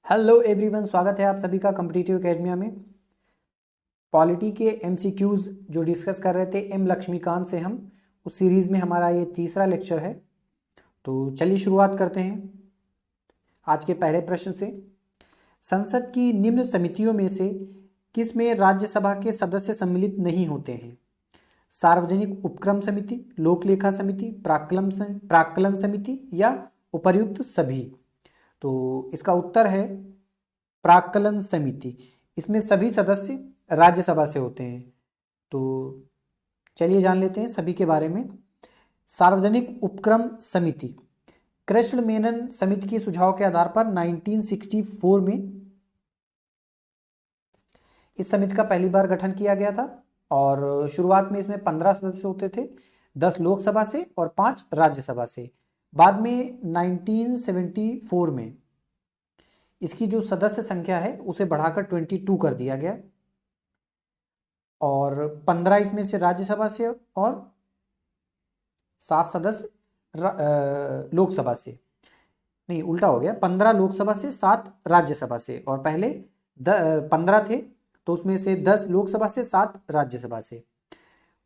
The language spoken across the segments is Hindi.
हेलो एवरीवन, स्वागत है आप सभी का कॉम्पिटिटिव एकेडमिया में। पॉलिटी के एमसीक्यूज जो डिस्कस कर रहे थे एम लक्ष्मीकांत से, हम उस सीरीज में हमारा ये तीसरा लेक्चर है। तो चलिए शुरुआत करते हैं आज के पहले प्रश्न से। संसद की निम्न समितियों में से किस में राज्यसभा के सदस्य सम्मिलित नहीं होते हैं? सार्वजनिक उपक्रम समिति, लोक लेखा समिति, प्राक्कलन समिति या उपर्युक्त सभी? तो इसका उत्तर है प्राक्कलन समिति। इसमें सभी सदस्य राज्यसभा से होते हैं। तो चलिए जान लेते हैं सभी के बारे में। सार्वजनिक उपक्रम समिति कृष्ण मेनन समिति के सुझाव के आधार पर 1964 में इस समिति का पहली बार गठन किया गया था और शुरुआत में इसमें 15 सदस्य होते थे, 10 लोकसभा से और 5 राज्यसभा से। बाद में 1974 में इसकी जो सदस्य संख्या है उसे बढ़ाकर 22 कर दिया गया और 15 इसमें से राज्यसभा से और 7 सदस्य लोकसभा से। नहीं, उल्टा हो गया, 15 लोकसभा से 7 राज्यसभा से, और पहले 15 थे तो उसमें से 10 लोकसभा से 7 राज्यसभा से।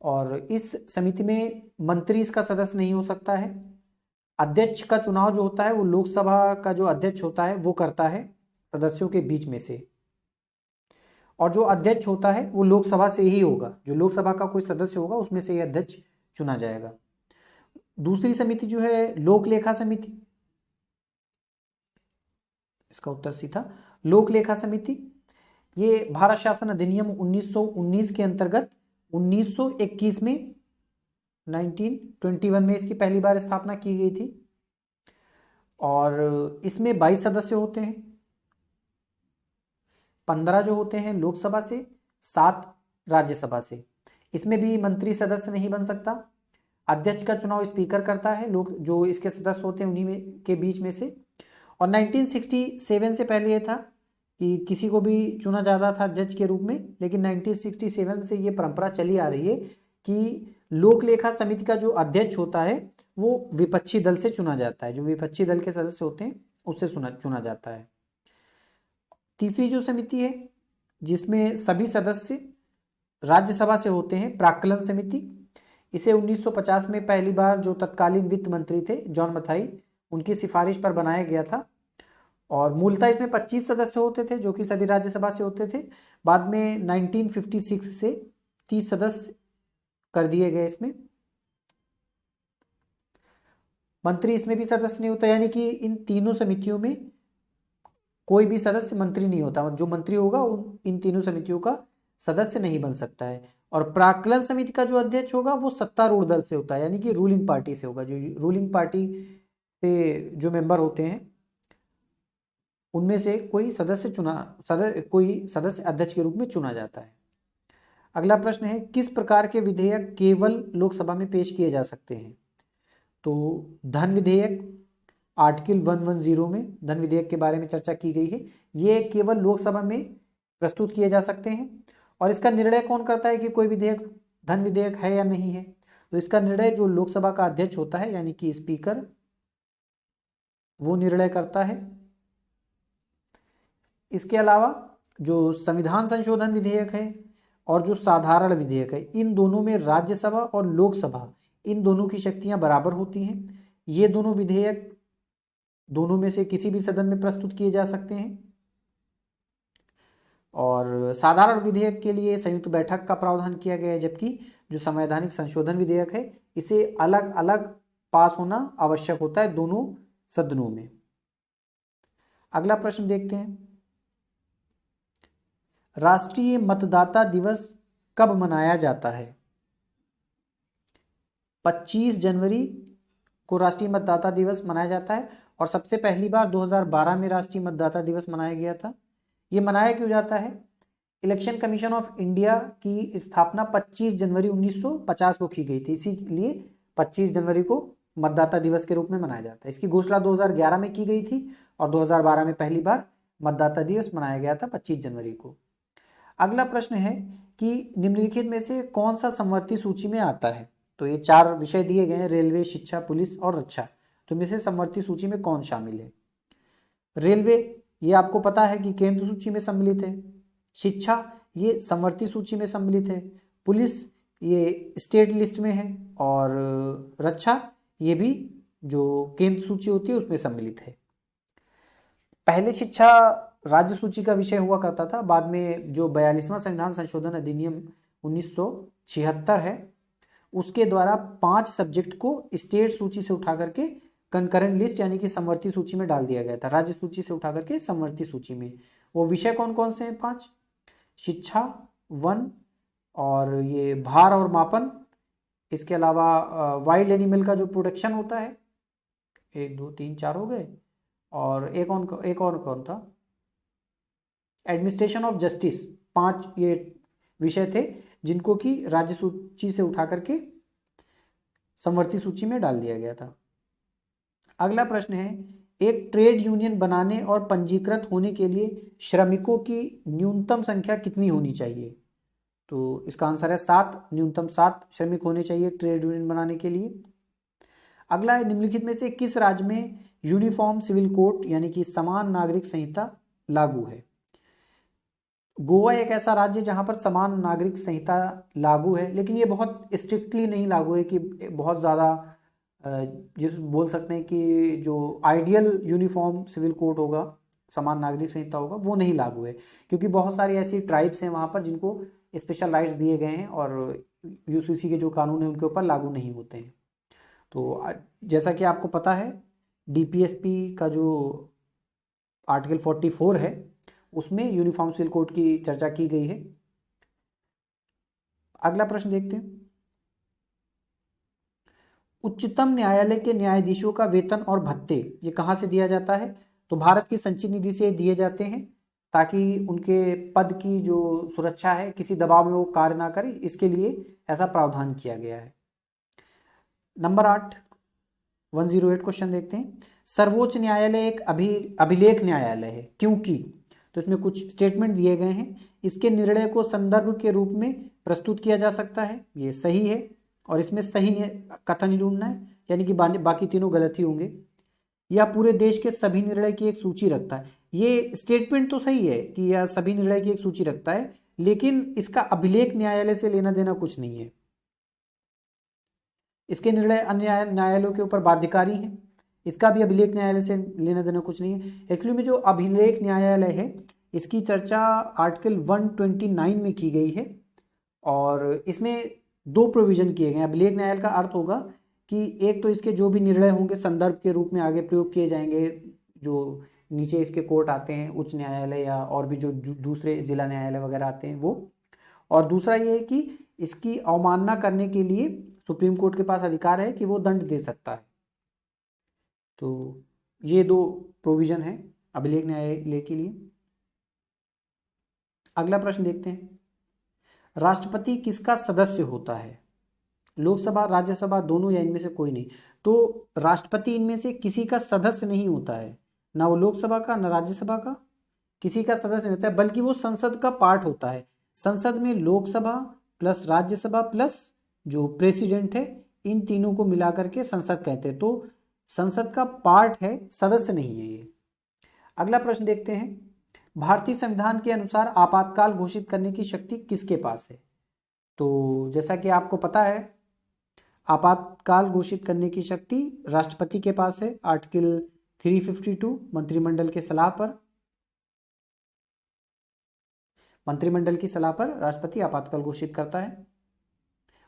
और इस समिति में मंत्री इसका सदस्य नहीं हो सकता है। अध्यक्ष का चुनाव जो होता है वो लोकसभा का जो अध्यक्ष होता है वो करता है सदस्यों के बीच में से, और जो अध्यक्ष होता है वो लोकसभा से ही होगा। जो लोकसभा का कोई सदस्य होगा उसमें से ये अध्यक्ष चुना जाएगा। दूसरी समिति जो है लोक लेखा समिति, इसका उत्तर सीधा लोक लेखा समिति। ये भारत शासन अधिनियम 1919 के अंतर्गत 1921 में 1921 में इसकी पहली बार स्थापना की गई थी और इसमें 22 सदस्य होते हैं। 15 जो होते हैं लोकसभा से, 7 राज्यसभा से। इसमें भी मंत्री सदस्य नहीं बन सकता। अध्यक्ष का चुनाव स्पीकर करता है, लोग जो इसके सदस्य होते हैं उन्हीं में के बीच में से। और 1967 से पहले ये था कि किसी को भी चुना जाता था अध्यक्ष के रूप में, लेकिन 1967 से ये परंपरा चली आ रही है कि लोक लेखा समिति का जो अध्यक्ष होता है वो विपक्षी दल से चुना जाता है। जो विपक्षी दल के सदस्य होते हैं उससे चुना जाता है। तीसरी जो समिति है जिसमें सभी सदस्य राज्यसभा से होते हैं, प्राक्कलन समिति। इसे 1950 में पहली बार जो तत्कालीन वित्त मंत्री थे जॉन मथाई, उनकी सिफारिश पर बनाया गया था और मूलतः इसमें 25 सदस्य होते थे जो कि सभी राज्यसभा से होते थे। बाद में 1956 से 30 सदस्य कर दिए गए। इसमें मंत्री इसमें भी सदस्य नहीं होता, यानी कि इन तीनों समितियों में कोई भी सदस्य मंत्री नहीं होता। जो मंत्री होगा इन तीनों समितियों का सदस्य नहीं बन सकता है। और प्राक्कलन समिति का जो अध्यक्ष होगा वो सत्तारूढ़ दल से होता है, यानी कि रूलिंग पार्टी से होगा। जो रूलिंग पार्टी से जो मेंबर होते हैं उनमें से कोई सदस्य अध्यक्ष के रूप में चुना जाता है। अगला प्रश्न है, किस प्रकार के विधेयक केवल लोकसभा में पेश किए जा सकते हैं? तो धन विधेयक, आर्टिकल 110 में धन विधेयक के बारे में चर्चा की गई है। ये केवल लोकसभा में प्रस्तुत किए जा सकते हैं। और इसका निर्णय कौन करता है कि कोई विधेयक धन विधेयक है या नहीं है? तो इसका निर्णय जो लोकसभा का अध्यक्ष होता है यानी कि स्पीकर, वो निर्णय करता है। इसके अलावा जो संविधान संशोधन विधेयक है और जो साधारण विधेयक है, इन दोनों में राज्यसभा और लोकसभा इन दोनों की शक्तियां बराबर होती हैं। ये दोनों विधेयक दोनों में से किसी भी सदन में प्रस्तुत किए जा सकते हैं। और साधारण विधेयक के लिए संयुक्त बैठक का प्रावधान किया गया है, जबकि जो संवैधानिक संशोधन विधेयक है इसे अलग अलग पास होना आवश्यक होता है दोनों सदनों में। अगला प्रश्न देखते हैं, राष्ट्रीय मतदाता दिवस कब मनाया जाता है? 25 जनवरी को राष्ट्रीय मतदाता दिवस मनाया जाता है और सबसे पहली बार 2012 में राष्ट्रीय मतदाता दिवस मनाया गया था। ये मनाया क्यों जाता है? इलेक्शन कमीशन ऑफ इंडिया की स्थापना 25 जनवरी 1950 को की गई थी, इसीलिए 25 जनवरी को मतदाता दिवस के रूप में मनाया जाता है। इसकी घोषणा 2011 में की गई थी और 2012 में पहली बार मतदाता दिवस मनाया गया था 25 जनवरी को। अगला प्रश्न है कि निम्नलिखित में से कौन सा समवर्ती सूची में आता है? तो ये 4 विषय दिए गए हैं, रेलवे, शिक्षा, पुलिस और रक्षा। तो इनमें से समवर्ती सूची में कौन शामिल है? रेलवे ये आपको पता है कि केंद्र सूची में सम्मिलित है। शिक्षा ये समवर्ती सूची में सम्मिलित है। पुलिस ये स्टेट लिस्ट में है। और रक्षा ये भी जो केंद्र सूची होती है उसमें सम्मिलित है। पहले शिक्षा राज्य सूची का विषय हुआ करता था, बाद में जो 42वां संविधान संशोधन अधिनियम 1976 है उसके द्वारा 5 सब्जेक्ट को स्टेट सूची से उठा करके कंकरेंट लिस्ट यानी कि समवर्ती सूची में डाल दिया गया था, राज्य सूची से उठा करके समवर्ती सूची में। वो विषय कौन कौन से हैं? 5। शिक्षा, वन, और ये भार और मापन, इसके अलावा वाइल्ड एनिमल का जो प्रोटेक्शन होता है, 1 2 3 4 हो गए, और एक और कौन था? Administration of justice. 5 ये विषय थे जिनको कि राज्य सूची से उठा करके समवर्ती सूची में डाल दिया गया था। अगला प्रश्न है, एक ट्रेड यूनियन बनाने और पंजीकृत होने के लिए श्रमिकों की न्यूनतम संख्या कितनी होनी चाहिए? तो इसका आंसर है 7। न्यूनतम 7 श्रमिक होने चाहिए ट्रेड यूनियन बनाने के लिए। अगला है, निम्नलिखित में से किस राज्य में यूनिफॉर्म सिविल कोड यानी कि समान नागरिक संहिता लागू है? गोवा एक ऐसा राज्य जहां पर समान नागरिक संहिता लागू है, लेकिन ये बहुत स्ट्रिक्टली नहीं लागू है कि बहुत ज़्यादा जिस बोल सकते हैं कि जो आइडियल यूनिफॉर्म सिविल कोड होगा, समान नागरिक संहिता होगा, वो नहीं लागू है, क्योंकि बहुत सारी ऐसी ट्राइब्स हैं वहाँ पर जिनको स्पेशल राइट्स दिए गए हैं और यूसीसी के जो कानून हैं उनके ऊपर लागू नहीं होते हैं। तो जैसा कि आपको पता है डीपीएसपी का जो आर्टिकल 44 है उसमें यूनिफॉर्म सिविल कोड की चर्चा की गई है। अगला प्रश्न देखते हैं, उच्चतम न्यायालय के न्यायाधीशों का वेतन और भत्ते ये कहाँ से दिया जाता है? तो भारत की संचित निधि से दिए जाते हैं, ताकि उनके पद की जो सुरक्षा है किसी दबाव में वो कार्य ना करे, इसके लिए ऐसा प्रावधान किया गया है। नंबर 8 108 क्वेश्चन देखते हैं, सर्वोच्च न्यायालय एक अभिलेख न्यायालय है क्योंकि, तो इसमें कुछ स्टेटमेंट दिए गए हैं, इसके निर्णय को संदर्भ के रूप में प्रस्तुत किया जा सकता है, ये सही है, और इसमें सही कथन ही ढूंढना है, यानी कि बाकी तीनों गलत ही होंगे। यह पूरे देश के सभी निर्णय की एक सूची रखता है, ये स्टेटमेंट तो सही है कि यह सभी निर्णय की एक सूची रखता है, लेकिन इसका अभिलेख न्यायालय से लेना देना कुछ नहीं है। इसके निर्णय अन्य न्यायालयों के ऊपर बाध्यकारी हैं, इसका भी अभिलेख न्यायालय से लेना देना कुछ नहीं है। एक्चुअली में जो अभिलेख न्यायालय है इसकी चर्चा आर्टिकल 129 में की गई है, और इसमें 2 प्रोविजन किए गए हैं। अभिलेख न्यायालय का अर्थ होगा कि एक तो इसके जो भी निर्णय होंगे संदर्भ के रूप में आगे प्रयोग किए जाएंगे, जो नीचे इसके कोर्ट आते हैं, उच्च न्यायालय या और भी जो दूसरे जिला न्यायालय वगैरह आते हैं वो, और दूसरा ये है कि इसकी अवमानना करने के लिए सुप्रीम कोर्ट के पास अधिकार है कि वो दंड दे सकता है। तो ये 2 प्रोविजन है अभिलेख न्यायालय के लिए। अगला प्रश्न देखते हैं, राष्ट्रपति किसका सदस्य होता है? लोकसभा, राज्यसभा दोनों या इनमें से कोई नहीं? तो राष्ट्रपति इनमें से किसी का सदस्य नहीं होता है, ना वो लोकसभा का ना राज्यसभा का, किसी का सदस्य नहीं होता है, बल्कि वो संसद का पार्ट होता है। संसद में लोकसभा प्लस राज्यसभा प्लस जो प्रेसिडेंट है, इन तीनों को मिलाकर के संसद कहते हैं। तो संसद का पार्ट है, सदस्य नहीं है ये। अगला प्रश्न देखते हैं, भारतीय संविधान के अनुसार आपातकाल घोषित करने की शक्ति किसके पास है? तो जैसा कि आपको पता है आपातकाल घोषित करने की शक्ति राष्ट्रपति के पास है। आर्टिकल 352 मंत्रिमंडल की सलाह पर राष्ट्रपति आपातकाल घोषित करता है,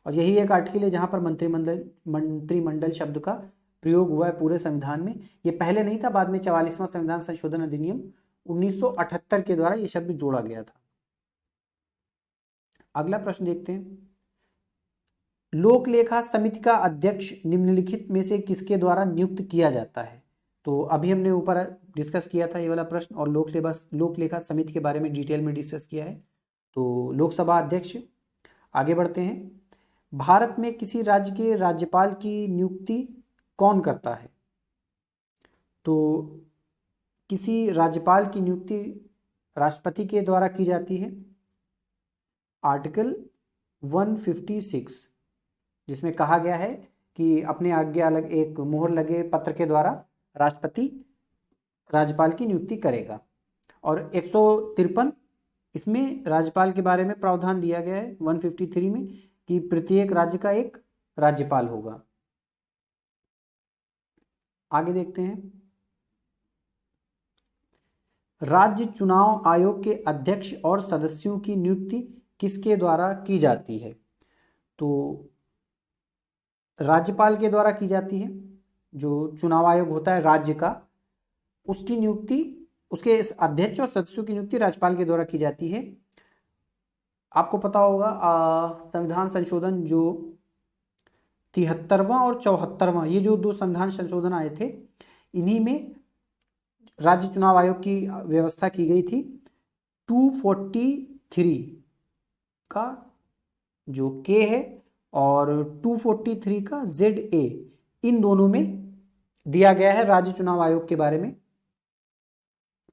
और यही एक आर्टिकल है जहां पर मंत्रिमंडल शब्द का प्रयोग हुआ है पूरे संविधान में। ये पहले नहीं था, बाद में 44वां संविधान संशोधन अधिनियम 1978 के द्वारा ये शब्द जोड़ा गया था। अगला प्रश्न देखते हैं, लोक लेखा समिति का अध्यक्ष निम्नलिखित में से किसके द्वारा नियुक्त किया जाता है? तो अभी हमने ऊपर डिस्कस किया था ये वाला प्रश्न, और लोक लेखा समिति के बारे में डिटेल में डिस्कस किया है। तो लोकसभा अध्यक्ष। आगे बढ़ते हैं, भारत में किसी राज्य के राज्यपाल की नियुक्ति कौन करता है? तो किसी राज्यपाल की नियुक्ति राष्ट्रपति के द्वारा की जाती है। आर्टिकल 156 जिसमें कहा गया है कि अपने आज्ञा अलग एक मोहर लगे पत्र के द्वारा राष्ट्रपति राज्यपाल की नियुक्ति करेगा। और 153 इसमें राज्यपाल के बारे में प्रावधान दिया गया है 153 में कि प्रत्येक राज्य का एक राज्यपाल होगा। आगे देखते हैं, राज्य चुनाव आयोग के अध्यक्ष और सदस्यों की नियुक्ति किसके द्वारा की जाती है? तो राज्यपाल के द्वारा की जाती है। जो चुनाव आयोग होता है राज्य का, उसकी नियुक्ति, उसके अध्यक्ष और सदस्यों की नियुक्ति राज्यपाल के द्वारा की जाती है। आपको पता होगा संविधान संशोधन जो 73वां और 74वां, ये जो दो संविधान संशोधन आए थे, इन्हीं में राज्य चुनाव आयोग की व्यवस्था की गई थी। 243 का जो के है और 243 का ZA, इन दोनों में दिया गया है राज्य चुनाव आयोग के बारे में।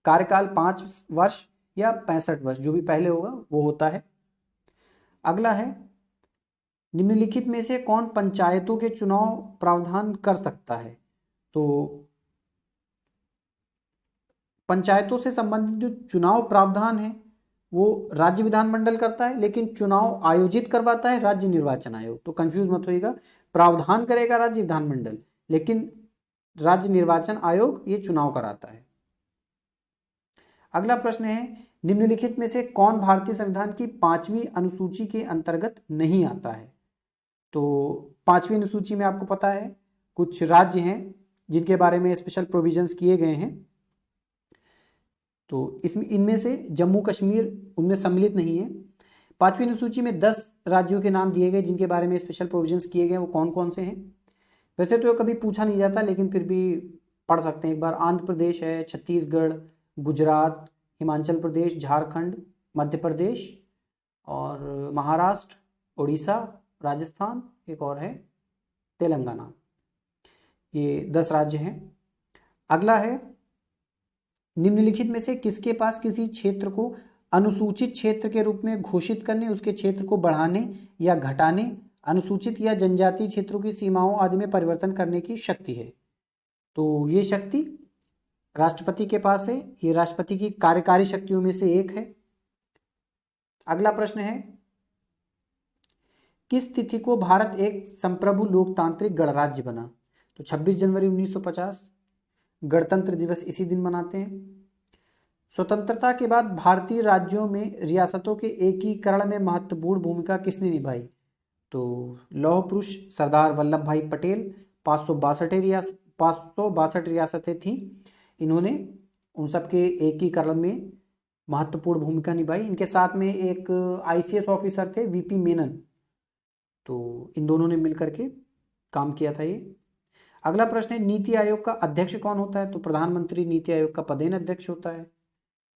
कार्यकाल 5 वर्ष या 65 वर्ष, जो भी पहले होगा वो होता है। अगला है, निम्नलिखित में से कौन पंचायतों के चुनाव प्रावधान कर सकता है? तो पंचायतों से संबंधित जो चुनाव प्रावधान है वो राज्य विधानमंडल करता है, लेकिन चुनाव आयोजित करवाता है राज्य निर्वाचन आयोग। तो कंफ्यूज मत होइएगा, प्रावधान करेगा राज्य विधानमंडल, लेकिन राज्य निर्वाचन आयोग ये चुनाव कराता है। अगला प्रश्न है, निम्नलिखित में से कौन भारतीय संविधान की 5वीं अनुसूची के अंतर्गत नहीं आता है? तो 5वीं अनुसूची में आपको पता है कुछ राज्य हैं जिनके बारे में स्पेशल प्रोविजंस किए गए हैं। तो इसमें इनमें से जम्मू कश्मीर उनमें सम्मिलित नहीं है। 5वीं अनुसूची में 10 राज्यों के नाम दिए गए जिनके बारे में स्पेशल प्रोविजंस किए गए, वो कौन कौन से हैं? वैसे तो कभी पूछा नहीं जाता, लेकिन फिर भी पढ़ सकते हैं एक बार। आंध्र प्रदेश है, छत्तीसगढ़, गुजरात, हिमाचल प्रदेश, झारखंड, मध्य प्रदेश और महाराष्ट्र, उड़ीसा, राजस्थान, एक और है तेलंगाना। ये 10 राज्य हैं। अगला है, निम्नलिखित में से किसके पास किसी क्षेत्र को अनुसूचित क्षेत्र के रूप में घोषित करने, उसके क्षेत्र को बढ़ाने या घटाने, अनुसूचित या जनजातीय क्षेत्रों की सीमाओं आदि में परिवर्तन करने की शक्ति है? तो ये शक्ति राष्ट्रपति के पास है। ये राष्ट्रपति की कार्यकारी शक्तियों में से एक है। अगला प्रश्न है, किस तिथि को भारत एक संप्रभु लोकतांत्रिक गणराज्य बना? तो 26 जनवरी 1950। गणतंत्र दिवस इसी दिन मनाते हैं। स्वतंत्रता के बाद भारतीय राज्यों में रियासतों के एकीकरण में महत्वपूर्ण भूमिका किसने निभाई? तो लौह पुरुष सरदार वल्लभ भाई पटेल। 562 रियासतें थीं, इन्होंने उन सबके एकीकरण में महत्वपूर्ण भूमिका निभाई। इनके साथ में एक ICS ऑफिसर थे, VP मेनन, तो इन दोनों ने मिलकर के काम किया था ये। अगला प्रश्न है, नीति आयोग का अध्यक्ष कौन होता है? तो प्रधानमंत्री नीति आयोग का पदेन अध्यक्ष होता है।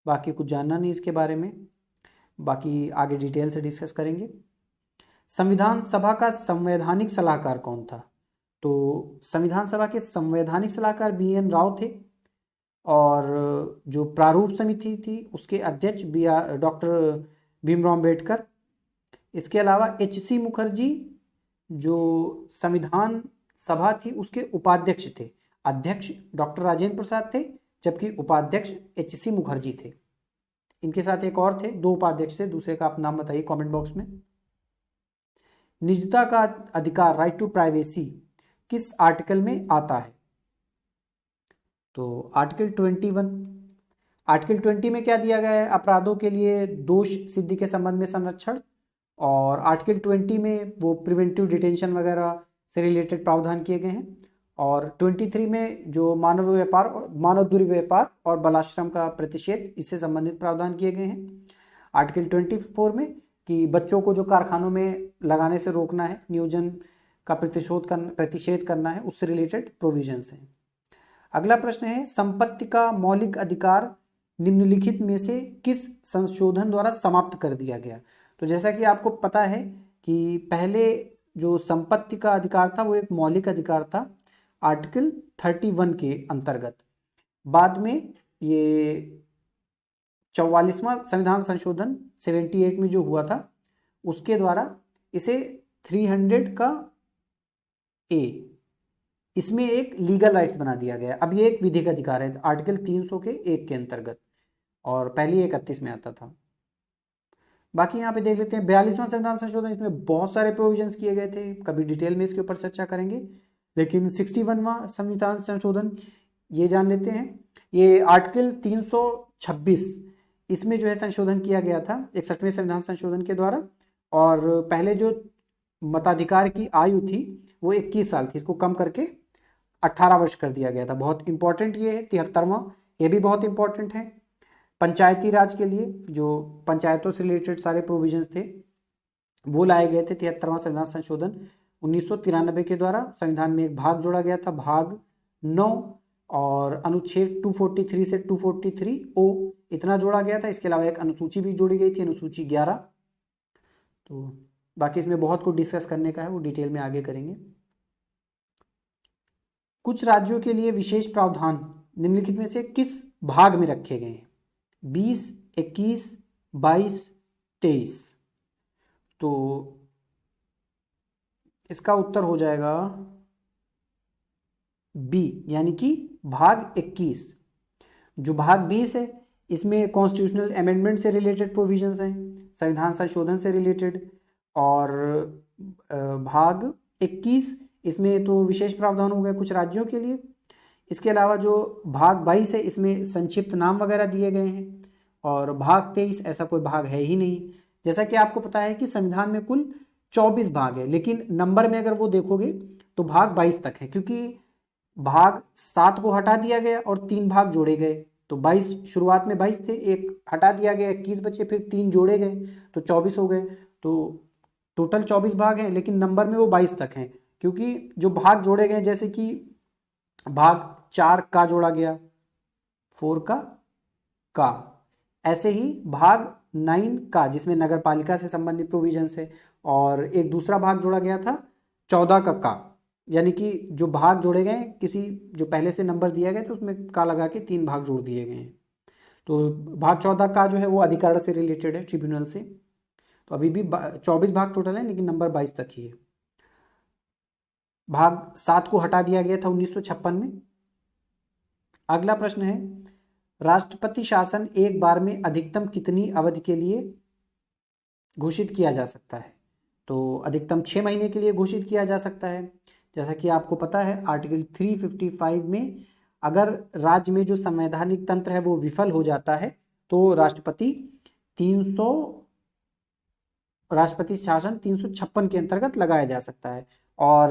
बाकी कुछ जानना नहीं इसके बारे में, बाकी आगे डिटेल से डिस्कस करेंगे। संविधान सभा का संवैधानिक सलाहकार कौन था? तो संविधान सभा के संवैधानिक सलाहकार BN राव थे, और जो प्रारूप समिति थी उसके अध्यक्ष डॉक्टर भीमराव अम्बेडकर। इसके अलावा HC मुखर्जी जो संविधान सभा थी उसके उपाध्यक्ष थे। अध्यक्ष डॉक्टर राजेंद्र प्रसाद थे, जबकि उपाध्यक्ष HC मुखर्जी थे। इनके साथ एक और थे, 2 उपाध्यक्ष थे, दूसरे का आप नाम बताइए कमेंट बॉक्स में। निजता का अधिकार, राइट टू प्राइवेसी, किस आर्टिकल में आता है? तो आर्टिकल 21। आर्टिकल 20 में क्या दिया गया है? अपराधों के लिए दोष सिद्धि के संबंध में संरक्षण, और आर्टिकल 20 में वो प्रिवेंटिव डिटेंशन वगैरह से रिलेटेड प्रावधान किए गए हैं। और 23 में जो मानव दुर्व्यापार और बलाश्रम का प्रतिषेध, इससे संबंधित प्रावधान किए गए हैं। आर्टिकल 24 में कि बच्चों को जो कारखानों में लगाने से रोकना है, नियोजन का प्रतिषेध करना है, उससे रिलेटेड प्रोविजंस हैं। अगला प्रश्न है, संपत्ति का मौलिक अधिकार निम्नलिखित में से किस संशोधन द्वारा समाप्त कर दिया गया? तो जैसा कि आपको पता है कि पहले जो संपत्ति का अधिकार था वो एक मौलिक अधिकार था आर्टिकल 31 के अंतर्गत। बाद में ये 44वां संविधान संशोधन 78 में जो हुआ था उसके द्वारा इसे 300 का A, इसमें एक लीगल राइट्स बना दिया गया। अब ये एक विधिक अधिकार है आर्टिकल 300 के 1 के अंतर्गत। और पहले 31 में आता था। बाकी यहाँ पे देख लेते हैं 42वां संविधान संशोधन, इसमें बहुत सारे प्रोविजंस किए गए थे, कभी डिटेल में इसके ऊपर चर्चा करेंगे। लेकिन 61वां संविधान संशोधन ये जान लेते हैं। ये आर्टिकल 326 इसमें जो है संशोधन किया गया था 61वें संविधान संशोधन के द्वारा। और पहले जो मताधिकार की आयु थी वो 21 साल थी, इसको कम करके 18 वर्ष कर दिया गया था। बहुत इंपॉर्टेंट ये है 73वां, ये भी बहुत इंपॉर्टेंट है। पंचायती राज के लिए जो पंचायतों से रिलेटेड सारे प्रोविजंस थे वो लाए गए थे 73वां संविधान संशोधन 1993 के द्वारा। संविधान में एक भाग जोड़ा गया था, भाग 9, और अनुच्छेद 243 से 243 ओ इतना जोड़ा गया था। इसके अलावा एक अनुसूची भी जोड़ी गई थी, अनुसूची 11। तो बाकी इसमें बहुत कुछ डिस्कस करने का है, वो डिटेल में आगे करेंगे। कुछ राज्यों के लिए विशेष प्रावधान निम्नलिखित में से किस भाग में रखे गए हैं? 20, 21, 22, 23। तो इसका उत्तर हो जाएगा बी, यानी कि भाग 21। जो भाग 20 है इसमें कॉन्स्टिट्यूशनल अमेंडमेंट से रिलेटेड प्रोविजंस हैं, संविधान संशोधन से रिलेटेड। और भाग 21 इसमें तो विशेष प्रावधान हो गए कुछ राज्यों के लिए। इसके अलावा जो भाग 22 है इसमें संक्षिप्त नाम वगैरह दिए गए हैं। और भाग 23 ऐसा कोई भाग है ही नहीं। जैसा कि आपको पता है कि संविधान में कुल 24 भाग है, लेकिन नंबर में अगर वो देखोगे तो भाग 22 तक है, क्योंकि भाग 7 को हटा दिया गया और 3 भाग जोड़े गए। तो 22 शुरुआत में 22 थे, एक हटा दिया गया, 21 बचे, फिर 3 जोड़े गए तो 24 हो गए। तो टोटल 24 भाग हैं, लेकिन नंबर में वो 22 तक हैं, क्योंकि जो भाग जोड़े गए जैसे कि भाग 4 का जोड़ा गया, 4 का, ऐसे ही भाग 9 का जिसमें नगर पालिका से संबंधित प्रोविजंस है, और एक दूसरा भाग जोड़ा गया था 14 का। यानी कि जो भाग जोड़े गए किसी जो पहले से नंबर दिया गया तो उसमें का लगा के 3 भाग जोड़ दिए गए हैं। तो भाग 14 का जो है वो अधिकरण से रिलेटेड है, ट्रिब्यूनल से। तो अभी भी 24 भाग टोटल है, लेकिन नंबर 22 तक ही है। भाग 7 को हटा दिया गया था 1956 में। अगला प्रश्न है, राष्ट्रपति शासन एक बार में अधिकतम कितनी अवधि के लिए घोषित किया जा सकता है? तो अधिकतम 6 महीने के लिए घोषित किया जा सकता है। जैसा कि आपको पता है आर्टिकल 355 में अगर राज्य में जो संवैधानिक तंत्र है वो विफल हो जाता है तो राष्ट्रपति शासन 356 के अंतर्गत लगाया जा सकता है। और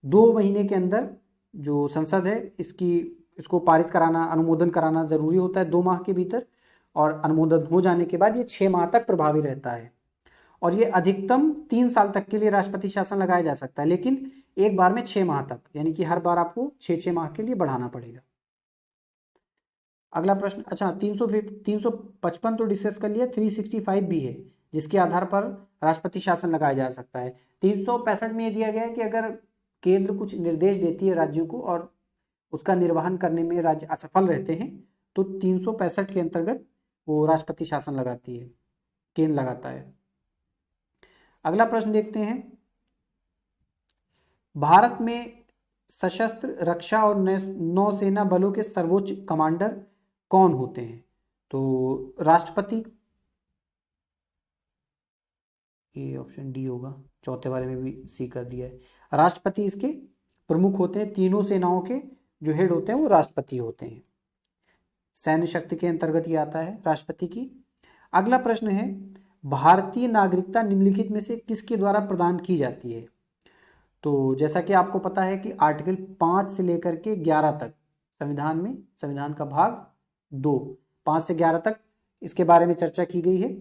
2 महीने के अंदर जो संसद है इसको पारित कराना, अनुमोदन कराना जरूरी होता है 2 माह के भीतर, और अनुमोदन हो जाने के बाद ये 6 माह तक प्रभावी रहता है। और ये अधिकतम 3 साल तक के लिए राष्ट्रपति शासन लगाया जा सकता है, लेकिन एक बार में 6 माह तक, यानी कि हर बार आपको 6 माह के लिए बढ़ाना पड़ेगा। अगला प्रश्न, अच्छा 355 तो डिस्कस कर लिया, 365 भी है जिसके आधार पर राष्ट्रपति शासन लगाया जा सकता है। 365 में यह दिया गया है कि अगर केंद्र कुछ निर्देश देती है राज्यों को और उसका निर्वहन करने में राज्य असफल रहते हैं तो 365 के अंतर्गत वो राष्ट्रपति शासन लगाती है, केंद्र लगाता है। अगला प्रश्न देखते हैं, भारत में सशस्त्र रक्षा और नौसेना बलों के सर्वोच्च कमांडर कौन होते हैं? तो राष्ट्रपति, ये ऑप्शन डी होगा, चौथे वाले में भी सी कर दिया है। राष्ट्रपति इसके प्रमुख होते हैं, तीनों सेनाओं के जो हेड होते हैं वो राष्ट्रपति होते हैं। सैन्य शक्ति के अंतर्गत ये आता है राष्ट्रपति की। अगला प्रश्न है, भारतीय नागरिकता निम्नलिखित में से किसके द्वारा प्रदान की जाती है? तो जैसा कि आपको पता है कि आर्टिकल 5 से लेकर के 11 तक संविधान का भाग 2, 5 से 11 तक इसके बारे में चर्चा की गई है।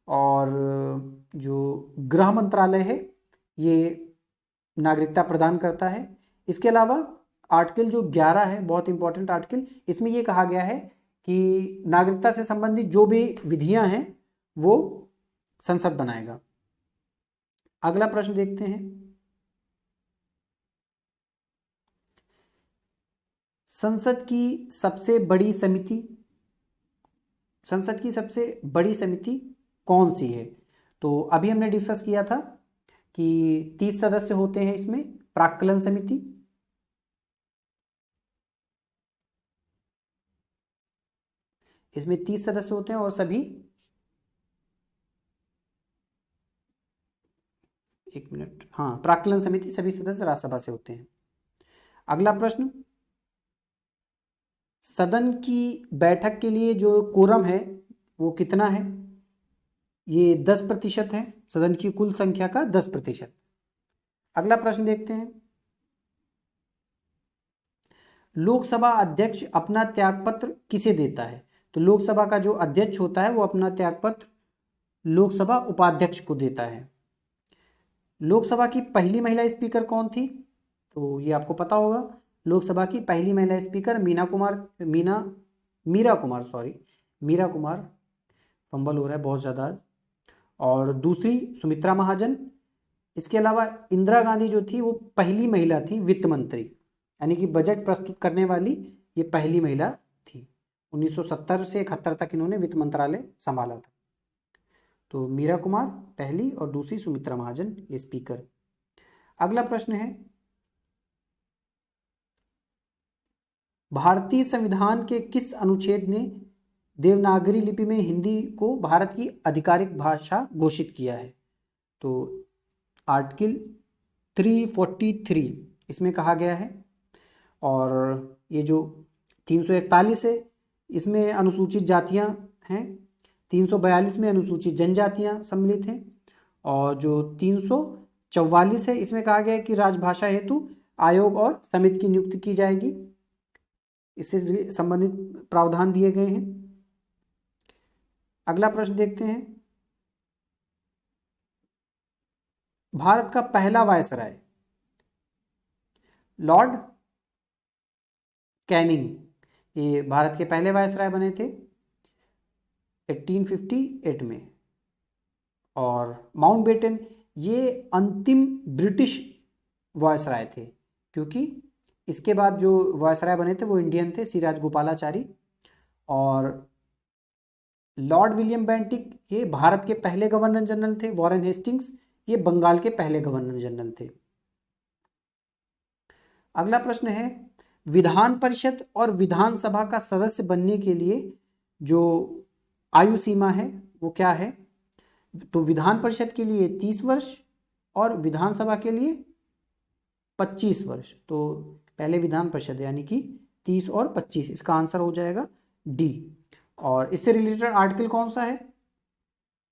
और जो गृह मंत्रालय है ये नागरिकता प्रदान करता है। इसके अलावा आर्टिकल जो 11 है, बहुत इंपॉर्टेंट आर्टिकल, इसमें ये कहा गया है कि नागरिकता से संबंधित जो भी विधियां हैं वो संसद बनाएगा। अगला प्रश्न देखते हैं, संसद की सबसे बड़ी समिति कौन सी है? तो अभी हमने डिस्कस किया था कि 30 सदस्य होते हैं इसमें, प्राक्कलन समिति। इसमें 30 सदस्य होते हैं और सभी, एक मिनट, हाँ, प्राक्कलन समिति सभी सदस्य राज्यसभा से होते हैं। अगला प्रश्न, सदन की बैठक के लिए जो कोरम है वो कितना है? ये 10% है, सदन की कुल संख्या का 10%। अगला प्रश्न देखते हैं, लोकसभा अध्यक्ष अपना त्यागपत्र किसे देता है? तो लोकसभा का जो अध्यक्ष होता है वो अपना त्यागपत्र लोकसभा उपाध्यक्ष को देता है। लोकसभा की पहली महिला स्पीकर कौन थी? तो ये आपको पता होगा, लोकसभा की पहली महिला स्पीकर मीरा कुमार, फंबल हो रहा है बहुत ज़्यादा आज। और दूसरी सुमित्रा महाजन। इसके अलावा इंदिरा गांधी जो थी वो पहली महिला थी वित्त मंत्री, यानी कि बजट प्रस्तुत करने वाली ये पहली महिला थी। 1970 से 71 तक इन्होंने वित्त मंत्रालय संभाला था। तो मीरा कुमार पहली और दूसरी सुमित्रा महाजन ये स्पीकर। अगला प्रश्न है, भारतीय संविधान के किस अनुच्छेद ने देवनागरी लिपि में हिंदी को भारत की आधिकारिक भाषा घोषित किया है? तो आर्टिकल 343 इसमें कहा गया है। और ये जो 341 है इसमें अनुसूचित जातियां हैं, 342 में अनुसूचित जनजातियां सम्मिलित हैं, और जो 344 है इसमें कहा गया है कि राजभाषा हेतु आयोग और समिति की नियुक्ति की जाएगी। इससे संबंधित प्रावधान दिए गए हैं। अगला प्रश्न देखते हैं, भारत का पहला वायसराय लॉर्ड कैनिंग, ये भारत के पहले वायसराय बने थे 1858 में। और माउंटबेटन ये अंतिम ब्रिटिश वायसराय थे, क्योंकि इसके बाद जो वायसराय बने थे वो इंडियन थे, सी राजगोपालाचारी। और लॉर्ड विलियम बेंटिक ये भारत के पहले गवर्नर जनरल थे। वॉरेन हेस्टिंग्स ये बंगाल के पहले गवर्नर जनरल थे। अगला प्रश्न है, विधान परिषद और विधानसभा का सदस्य बनने के लिए जो आयु सीमा है वो क्या है? तो विधान परिषद के लिए 30 वर्ष और विधानसभा के लिए 25 वर्ष। तो पहले विधान परिषद यानी कि 30 और 25, इसका आंसर हो जाएगा डी। और इससे रिलेटेड आर्टिकल कौन सा है?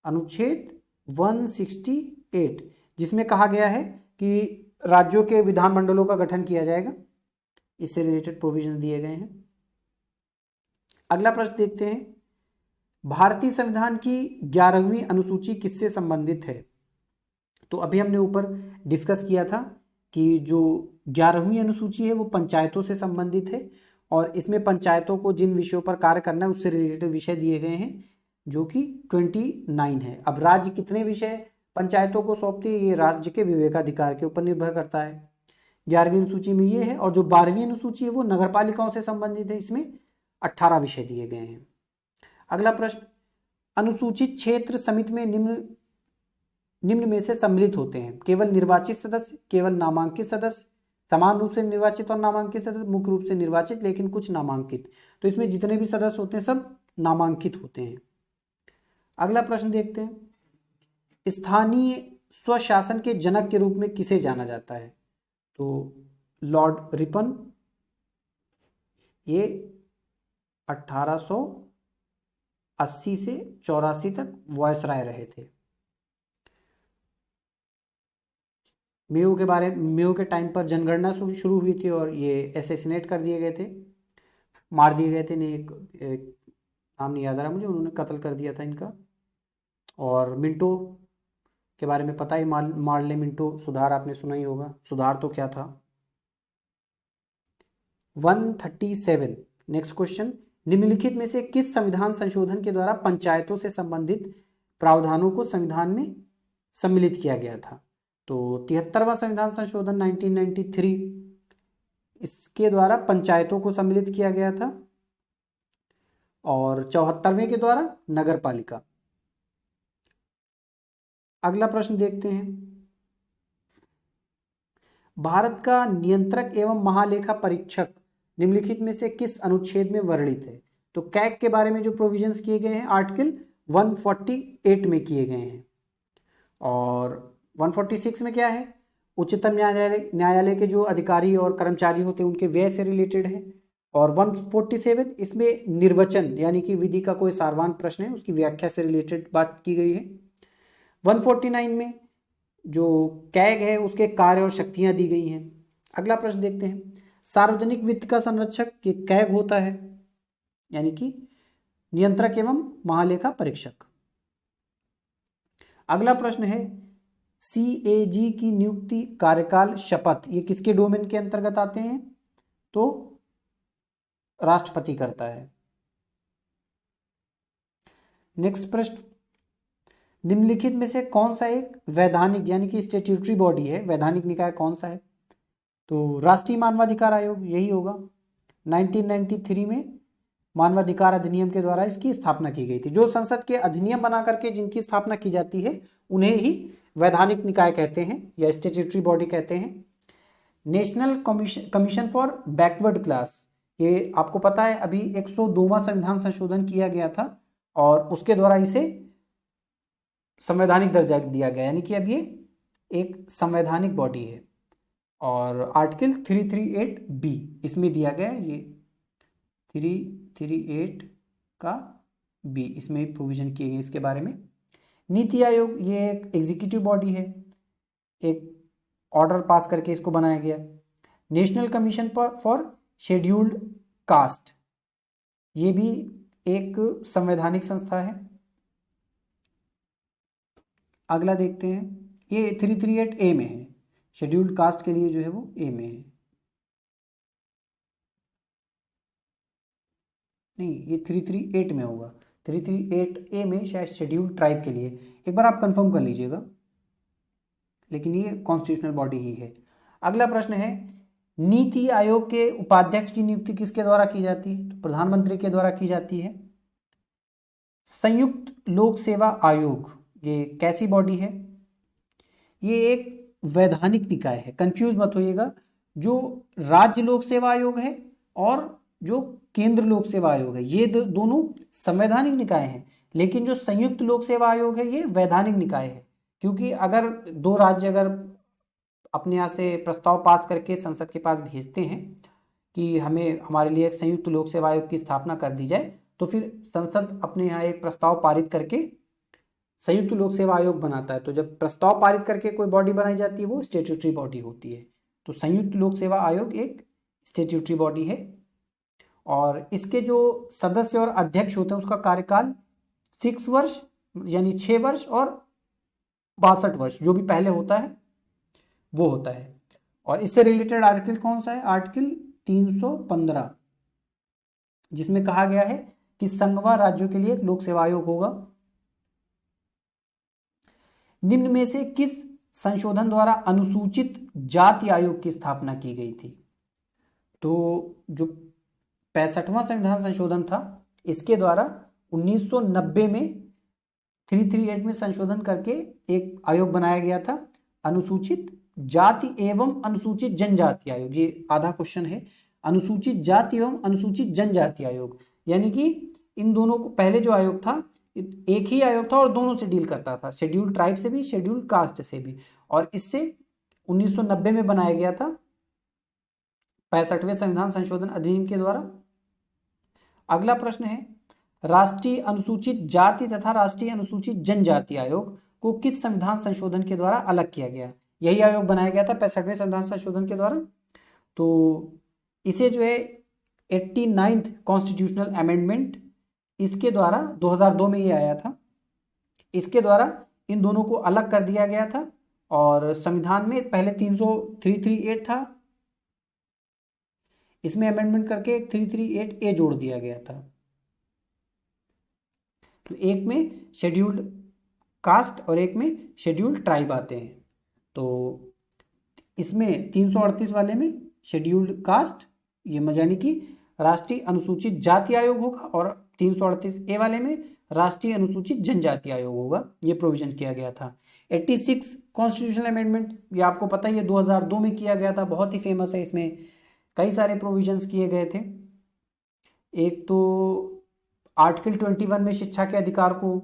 अनुच्छेद 168, जिसमें कहा गया है कि राज्यों के विधानमंडलों का गठन किया जाएगा। इससे रिलेटेड प्रोविजन दिए गए हैं। अगला प्रश्न देखते हैं, भारतीय संविधान की 11वीं अनुसूची किससे संबंधित है? तो अभी हमने ऊपर डिस्कस किया था कि जो 11वीं अनुसूची है वो पंचायतों से संबंधित है, और इसमें पंचायतों को जिन विषयों पर कार्य करना है उससे रिलेटेड विषय दिए गए हैं, जो कि 29 है। अब राज्य कितने विषय पंचायतों को सौंपती है, ये राज्य के विवेकाधिकार के ऊपर निर्भर करता है। 11वीं अनुसूची में ये है। और जो 12वीं अनुसूची है वो नगरपालिकाओं से संबंधित है, इसमें 18 विषय दिए गए हैं। अगला प्रश्न, अनुसूचित क्षेत्र समिति में निम्न में से सम्मिलित होते हैं? केवल निर्वाचित सदस्य, केवल नामांकित सदस्य, समान रूप से निर्वाचित और नामांकित सदस्य, मुख्य रूप से निर्वाचित लेकिन कुछ नामांकित। तो इसमें जितने भी सदस्य होते हैं सब नामांकित होते हैं। अगला प्रश्न देखते हैं, स्थानीय स्वशासन के जनक के रूप में किसे जाना जाता है? तो लॉर्ड रिपन, ये 1880 से 84 तक वायसराय रहे थे। मेयो के टाइम पर जनगणना शुरू हुई थी और ये एसेसिनेट कर दिए गए थे, मार दिए गए थे। एक नाम नहीं याद आ रहा मुझे, उन्होंने कत्ल कर दिया था इनका। और मिंटो के बारे में पता ही, मार्ले मिंटो सुधार आपने सुना ही होगा। सुधार तो क्या था? 137 नेक्स्ट क्वेश्चन, निम्नलिखित में से किस संविधान संशोधन के द्वारा पंचायतों से संबंधित प्रावधानों को संविधान में सम्मिलित किया गया था? तो 73वां संविधान संशोधन 1993, इसके द्वारा पंचायतों को सम्मिलित किया गया था। और 74वें के द्वारा नगर पालिका। अगला प्रश्न देखते हैं, भारत का नियंत्रक एवं महालेखा परीक्षक निम्नलिखित में से किस अनुच्छेद में वर्णित है? तो कैग के बारे में जो प्रोविजंस किए गए हैं आर्टिकल 148 में किए गए हैं। और 146 में क्या है, उच्चतम न्यायालय के जो अधिकारी और कर्मचारी होते हैं उनके व्यय से रिलेटेड है। और 147 इसमें निर्वचन यानी कि विधि का कोई सारवान प्रश्न है उसकी व्याख्या से रिलेटेड बात की गई है। 149 में जो कैग है उसके कार्य और शक्तियां दी गई हैं। अगला प्रश्न देखते हैं, सार्वजनिक वित्त का संरक्षक ये कैग होता है, यानी कि नियंत्रक एवं महालेखा परीक्षक। अगला प्रश्न है, CAG की नियुक्ति, कार्यकाल, शपथ ये किसके डोमेन के अंतर्गत आते हैं, तो राष्ट्रपति करता है। नेक्स्ट प्रश्न, निम्नलिखित में से कौन सा एक वैधानिक यानी कि स्टैट्यूटरी बॉडी है, वैधानिक निकाय कौन सा है, तो राष्ट्रीय मानवाधिकार आयोग यही होगा। 1993 में मानवाधिकार अधिनियम के द्वारा इसकी स्थापना की गई थी। जो संसद के अधिनियम बना करके जिनकी स्थापना की जाती है उन्हें ही वैधानिक निकाय कहते हैं या स्टैट्यूटरी बॉडी कहते हैं। National commission for backward class, ये आपको पता है अभी 102वां संविधान संशोधन किया गया था और उसके द्वारा इसे संवैधानिक दर्जा दिया गया, यानी कि अब ये एक संवैधानिक बॉडी है। और आर्टिकल 338B इसमें दिया गया है, ये 338 का बी इसमें प्रोविजन किए गए इसके बारे में। नीति आयोग ये एक एग्जीक्यूटिव बॉडी है, एक ऑर्डर पास करके इसको बनाया गया। National commission for scheduled caste ये भी एक संवैधानिक संस्था है। अगला देखते हैं, ये 338A में है, शेड्यूल्ड कास्ट के लिए जो है वो ए में है, नहीं ये 338 में होगा, 338A में शायद शेड्यूल्ड ट्राइब के लिए, एक बार आप कंफर्म कर लीजिएगा, लेकिन ये कॉन्स्टिट्यूशनल बॉडी ही है। अगला प्रश्न है, नीति आयोग के उपाध्यक्ष की नियुक्ति किसके द्वारा की जाती है, तो प्रधानमंत्री के द्वारा की जाती है। संयुक्त लोक सेवा आयोग ये कैसी बॉडी है, ये एक वैधानिक निकाय है, कंफ्यूज मत होइएगा। जो राज्य लोक सेवा आयोग है और जो केंद्र लोक सेवा आयोग है ये दोनों संवैधानिक निकाय हैं, लेकिन जो संयुक्त लोक सेवा आयोग है ये वैधानिक निकाय है। क्योंकि अगर दो राज्य अगर अपने यहाँ से प्रस्ताव पास करके संसद के पास भेजते हैं कि हमें हमारे लिए एक संयुक्त लोक सेवा आयोग की स्थापना कर दी जाए, तो फिर संसद अपने यहाँ एक प्रस्ताव पारित करके संयुक्त लोक सेवा आयोग बनाता है। तो जब प्रस्ताव पारित करके कोई बॉडी बनाई जाती है वो स्टैट्यूटरी बॉडी होती है। तो संयुक्त लोक सेवा आयोग एक स्टैट्यूटरी बॉडी है और इसके जो सदस्य और अध्यक्ष होते हैं उसका कार्यकाल 6 वर्ष यानी 6 वर्ष और 62 वर्ष जो भी पहले होता है वो होता है। और इससे रिलेटेड आर्टिकल कौन सा है, आर्टिकल 315, जिसमें कहा गया है कि संघवार राज्यों के लिए एक लोक सेवा आयोग होगा। निम्न में से किस संशोधन द्वारा अनुसूचित जाति आयोग की स्थापना की गई थी, तो जो 65वां संविधान संशोधन था इसके द्वारा 1990 में 338 में संशोधन करके एक आयोग बनाया गया था, अनुसूचित जाति एवं अनुसूचित जनजाति आयोग। ये आधा क्वेश्चन है, अनुसूचित जाति एवं अनुसूचित जनजाति आयोग, यानी कि इन दोनों को पहले जो आयोग था एक ही आयोग था और दोनों से डील करता था, शेड्यूल्ड ट्राइब से भी शेड्यूल्ड कास्ट से भी, और इससे 1990 में बनाया गया था 65वें संविधान संशोधन अधिनियम के द्वारा। अगला प्रश्न है, राष्ट्रीय अनुसूचित जाति तथा राष्ट्रीय अनुसूचित जनजाति आयोग को किस संविधान संशोधन के द्वारा अलग किया गया, यही आयोग बनाया गया था 65वें संविधान संशोधन के द्वारा। तो इसे जो है 89th कॉन्स्टिट्यूशनल अमेंडमेंट इसके द्वारा 2002 में ये आया था, इसके द्वारा इन दोनों को अलग कर दिया गया था और संविधान में पहले 338 था, इसमें अमेंडमेंट करके 338A जोड़ दिया गया था। तो एक में शेड्यूल्ड कास्ट और एक में शेड्यूल्ड ट्राइब आते हैं। तो इसमें 338 वाले में शेड्यूल्ड कास्ट ये यानी कि राष्ट्रीय अनुसूचित जाति आयोग होगा और 338A वाले में राष्ट्रीय अनुसूचित जनजाति आयोग होगा, ये प्रोविजन किया गया था। 86 कॉन्स्टिट्यूशनल अमेंडमेंट ये आपको पता ही है 2002 में किया गया था, बहुत ही फेमस है, इसमें कई सारे प्रोविजंस किए गए थे। एक तो आर्टिकल 21 में शिक्षा के अधिकार को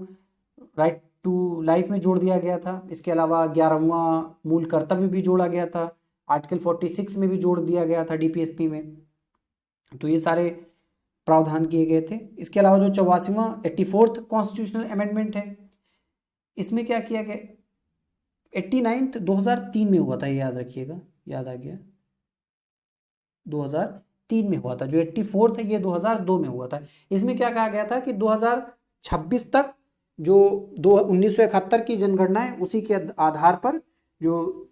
राइट टू लाइफ में जोड़ दिया गया था। इसके अलावा 11वां मूल कर्तव्य भी जोड़ा गया था, आर्टिकल 46 में भी जोड़ दिया गया था डीपीएसपी में। तो ये सारे प्रावधान किए गए थे। इसके अलावा जो 84वां 84th कॉन्स्टिट्यूशनल अमेंडमेंट है, इसमें क्या किया गया, 89th 2003 में हुआ था, ये याद रखिएगा, याद आ गया, 2003 में हुआ था। जो 84th है ये 2002 में हुआ था। इसमें क्या कहा गया था कि 2026 तक जो 1971 की जनगणना है उसी के आधार पर जो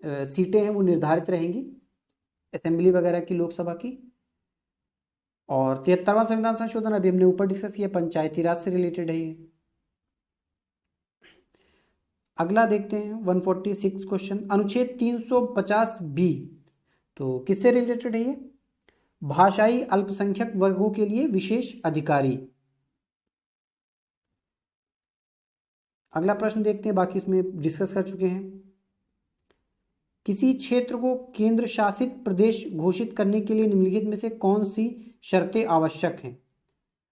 सीटें हैं वो निर्धारित रहेंगी असेंबली वगैरह की, लोकसभा की। और 73वां संविधान संशोधन अभी हमने ऊपर डिस्कस किया, पंचायती राज से रिलेटेड है ये। अगला देखते हैं 146 क्वेश्चन, अनुच्छेद 350 बी, तो किससे रिलेटेड है ये, भाषाई अल्पसंख्यक वर्गों के लिए विशेष अधिकारी। अगला प्रश्न देखते हैं, बाकी इसमें डिस्कस कर चुके हैं। किसी क्षेत्र को केंद्र शासित प्रदेश घोषित करने के लिए निम्नलिखित में से कौन सी शर्तें आवश्यक हैं,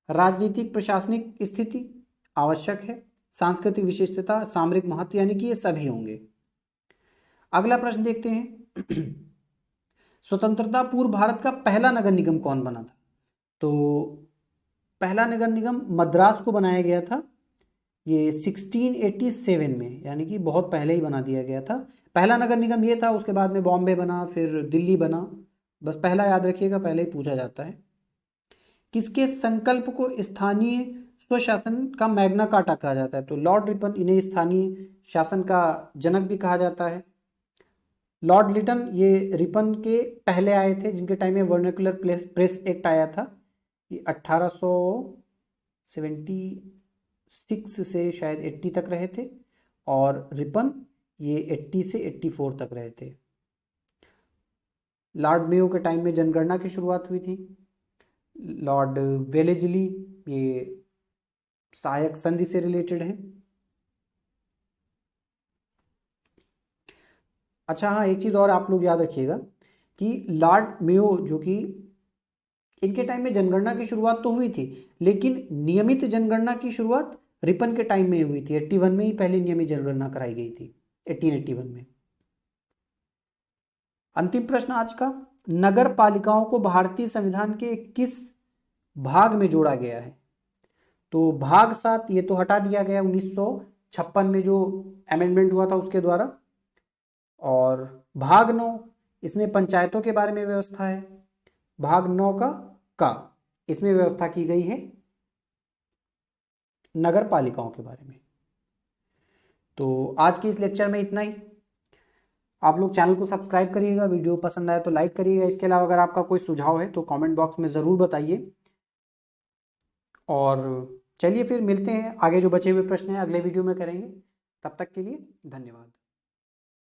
राजनीतिक प्रशासनिक स्थिति आवश्यक है, सांस्कृतिक विशिष्टता, सामरिक महत्व, यानी कि ये सभी होंगे। अगला प्रश्न देखते हैं, स्वतंत्रता पूर्व भारत का पहला नगर निगम कौन बना था, तो पहला नगर निगम मद्रास को बनाया गया था, ये 1687 में, यानी कि बहुत पहले ही बना दिया गया था। पहला नगर निगम ये था, उसके बाद में बॉम्बे बना, फिर दिल्ली बना, बस पहला याद रखिएगा, पहले ही पूछा जाता है। किसके संकल्प को स्थानीय स्वशासन का मैग्ना कार्टा कहा जाता है, तो लॉर्ड रिपन, इन्हें स्थानीय शासन का जनक भी कहा जाता है। लॉर्ड लिटन ये रिपन के पहले आए थे, जिनके टाइम में वर्नाक्युलर प्रेस एक्ट आया था, ये 1876 से शायद 80 तक रहे थे, और रिपन ये 80 से 84 तक रहे थे। लॉर्ड मेयो के टाइम में जनगणना की शुरुआत हुई थी। लॉर्ड वेलेजली ये सहायक संधि से रिलेटेड है। अच्छा हाँ, एक चीज़ और आप लोग याद रखिएगा कि लॉर्ड मेयो जो कि इनके टाइम में जनगणना की शुरुआत तो हुई थी, लेकिन नियमित जनगणना की शुरुआत रिपन के टाइम में हुई थी। 81 में ही पहले नियमित जनगणना कराई गई थी, 1881 में। अंतिम प्रश्न आज का, नगर पालिकाओं को भारतीय संविधान के किस भाग में जोड़ा गया है, तो भाग 7 ये तो हटा दिया गया 1956 में जो अमेंडमेंट हुआ था उसके द्वारा, और भाग 9 इसमें पंचायतों के बारे में व्यवस्था है, भाग 9 का इसमें व्यवस्था की गई है नगर पालिकाओं के बारे में। तो आज के इस लेक्चर में इतना ही। आप लोग चैनल को सब्सक्राइब करिएगा, वीडियो पसंद आए तो लाइक करिएगा। इसके अलावा अगर आपका कोई सुझाव है तो कमेंट बॉक्स में ज़रूर बताइए। और चलिए फिर मिलते हैं, आगे जो बचे हुए प्रश्न हैं अगले वीडियो में करेंगे। तब तक के लिए धन्यवाद।